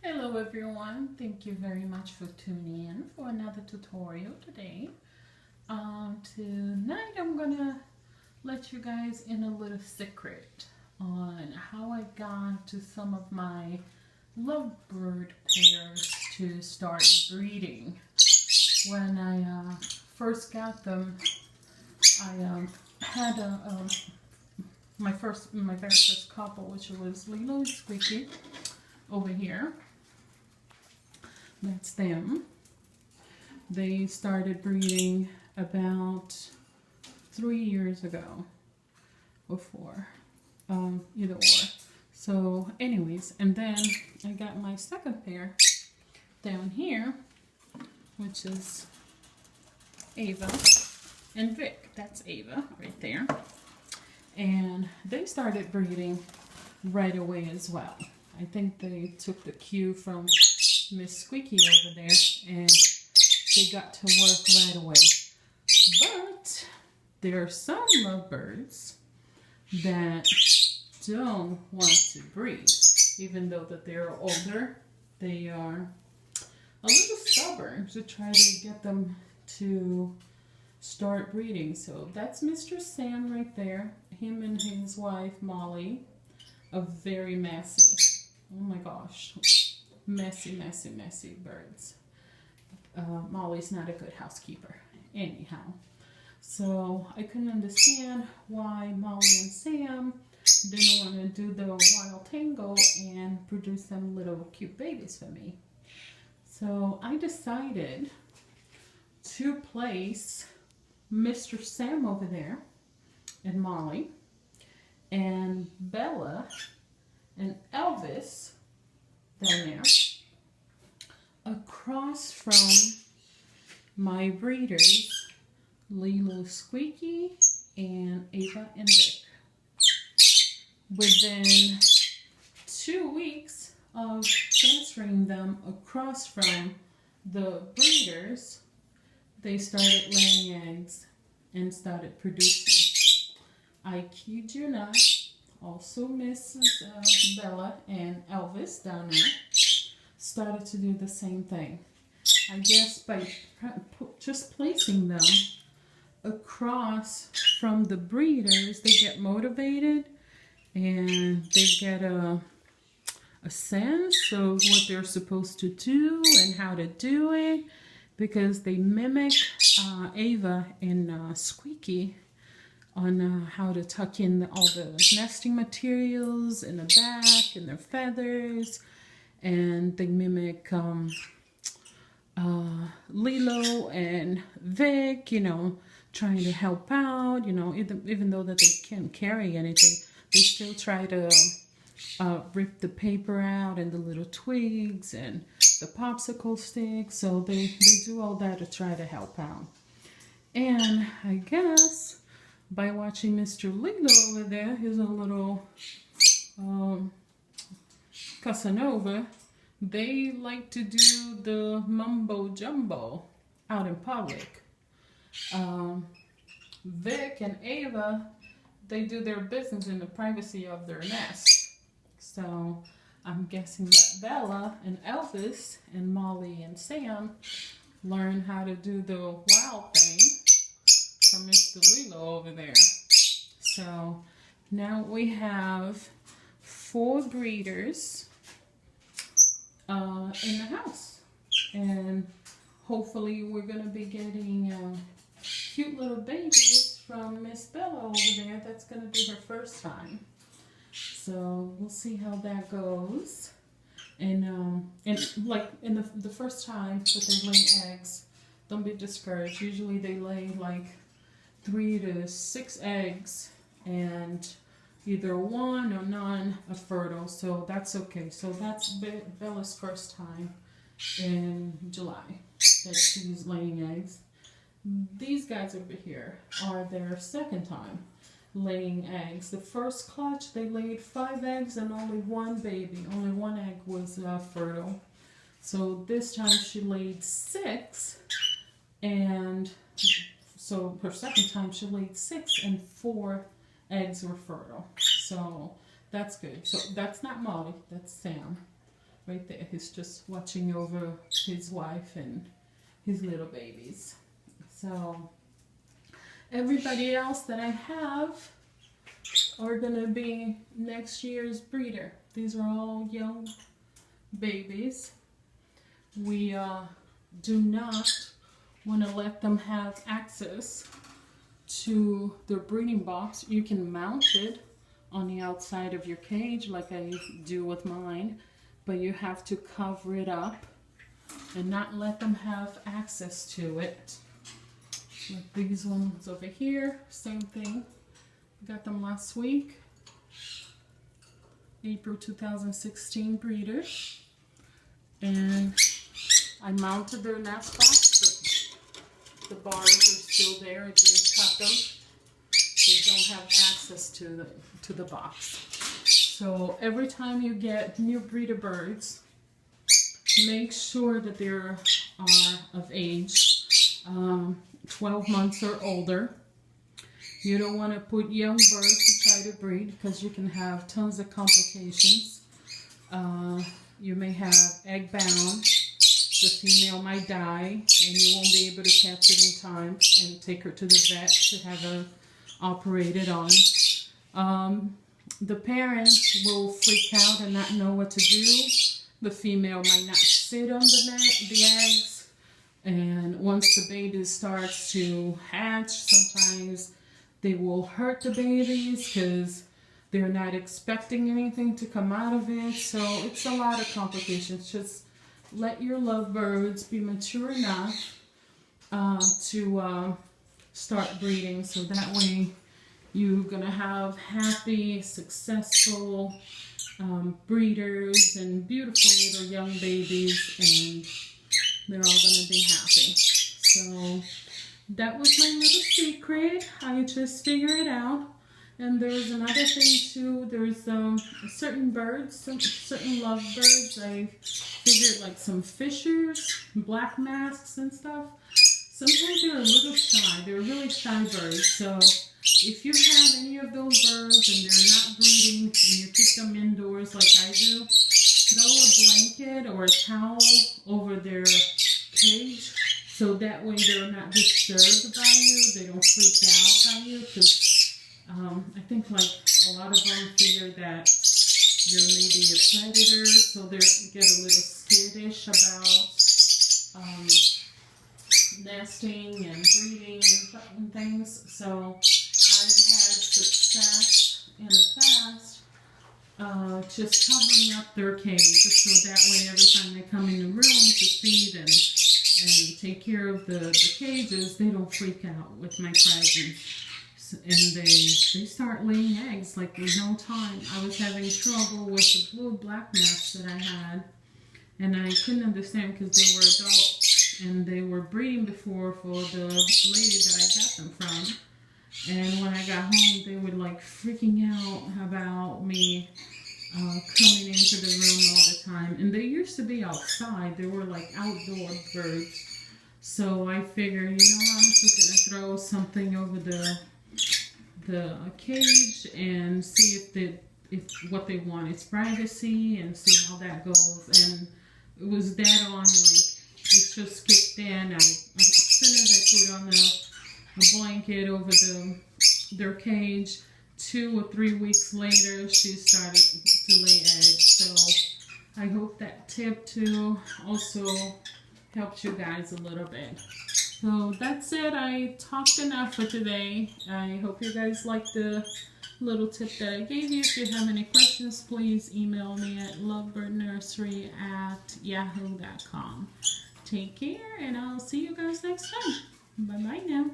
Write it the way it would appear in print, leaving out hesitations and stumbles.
Hello everyone, thank you very much for tuning in for another tutorial today. Tonight I'm gonna let you guys in a little secret on how I got to some of my lovebird pairs to start breeding. When I first got them, I had my very first couple, which was Lilo and Squeaky over here. That's them. They started breeding about 3 years ago or 4, either or. So anyways, and then I got my second pair down here, which is Ava and Vic. That's Ava right there. And they started breeding right away as well. I think they took the cue from Miss Squeaky over there and they got to work right away. But there are some lovebirds that don't want to breed. Even though that they're older, they are a little stubborn to try to get them to start breeding. So that's Mr. Sam right there. Him and his wife Molly are very messy. Oh my gosh. Messy, messy, messy birds. Molly's not a good housekeeper. Anyhow. So I couldn't understand why Molly and Sam didn't want to do the wild tango and produce some little cute babies for me. So I decided to place Mr. Sam over there and Molly and Bella and Elvis down there across from my breeders Lilo Squeaky and Ava and Vic. Within 2 weeks of transferring them across from the breeders, they started laying eggs and started producing. I kid you not. Also, Mrs. Bella and Elvis down there started to do the same thing. I guess by just placing them across from the breeders, they get motivated and they get a sense of what they're supposed to do and how to do it, because they mimic Ava and Squeaky on how to tuck in all the nesting materials in the back and their feathers, and they mimic Lilo and Vic, trying to help out, even though that they can't carry anything, they still try to rip the paper out and the little twigs and the popsicle sticks. So they do all that to try to help out. And I guess by watching Mr. Lilo over there, he's a little Casanova, they like to do the mumbo jumbo out in public. Vic and Ava, they do their business in the privacy of their nest. So I'm guessing that Bella and Elvis and Molly and Sam learn how to do the wild thing from Mr. Lilo over there. So now we have 4 breeders in the house, and hopefully we're going to be getting cute little babies from Miss Bella over there. That's going to be her first time. So we'll see how that goes. And like in the first time that they lay eggs, don't be discouraged. Usually they lay like 3 to 6 eggs, and either 1 or none are fertile, so that's okay. So that's Bella's first time in July that she's laying eggs. These guys over here are their second time laying eggs. The first clutch, they laid 5 eggs and only 1 baby. Only 1 egg was fertile. So this time she laid 6, and so her second time she laid 6 and 4 eggs were fertile. So that's good. So that's not Molly, that's Sam. right there. He's just watching over his wife and his little babies. So everybody else that I have are gonna be next year's breeder. These are all young babies. We do not want to let them have access to the breeding box. You can mount it on the outside of your cage like I do with mine, but you have to cover it up and not let them have access to it. Like these ones over here, same thing. Got them last week. April 2016 breeders. And I mounted their nest box, but the bars are still there. I didn't cut them. They don't have access to the box. So every time you get new breeder birds, make sure that they are of age, 12 months or older. You don't want to put young birds to try to breed because you can have tons of complications. You may have egg bound. The female might die and you won't be able to catch it in time and take her to the vet to have her operated on. The parents will freak out and not know what to do. The female might not sit on the eggs. And once the baby starts to hatch, sometimes they will hurt the babies because they're not expecting anything to come out of it. So it's a lot of complications. Just let your lovebirds be mature enough to start breeding, so that way you're going to have happy, successful breeders and beautiful little young babies, and they're all going to be happy. So that was my little secret. I just figured it out. And there's another thing too. There's certain birds, certain lovebirds. I figured like some fishers, black masks and stuff. Sometimes they're a little shy. They're really shy birds. So if you have any of those birds and they're not breeding and you keep them indoors like I do, throw a blanket or a towel over their cage so that way they're not disturbed by you. They don't freak out by you, because I think like a lot of them figure that you're maybe a predator, so they get a little skittish about nesting and breeding and things. So I've had success in the past just covering up their cage, just so that way every time they come in the room to feed and take care of the cages, they don't freak out with my presence. And they start laying eggs like there's no time. I was having trouble with the blue black mass that I had, and I couldn't understand because they were adults and they were breeding before for the lady that I got them from. And when I got home, they were like freaking out about me coming into the room all the time. And they used to be outside. They were like outdoor birds. So I figured, you know, I'm just gonna throw something over the cage and see if what they want is privacy, and see how that goes. And it was dead on. Like, it just kicked in. As soon as I put on a blanket over their cage, 2 or 3 weeks later, she started to lay eggs. So I hope that tip too also helped you guys a little bit. So that's it. I talked enough for today. I hope you guys liked the little tip that I gave you. If you have any questions, please email me at lovebirdnursery@yahoo.com. Take care, and I'll see you guys next time. Bye-bye now.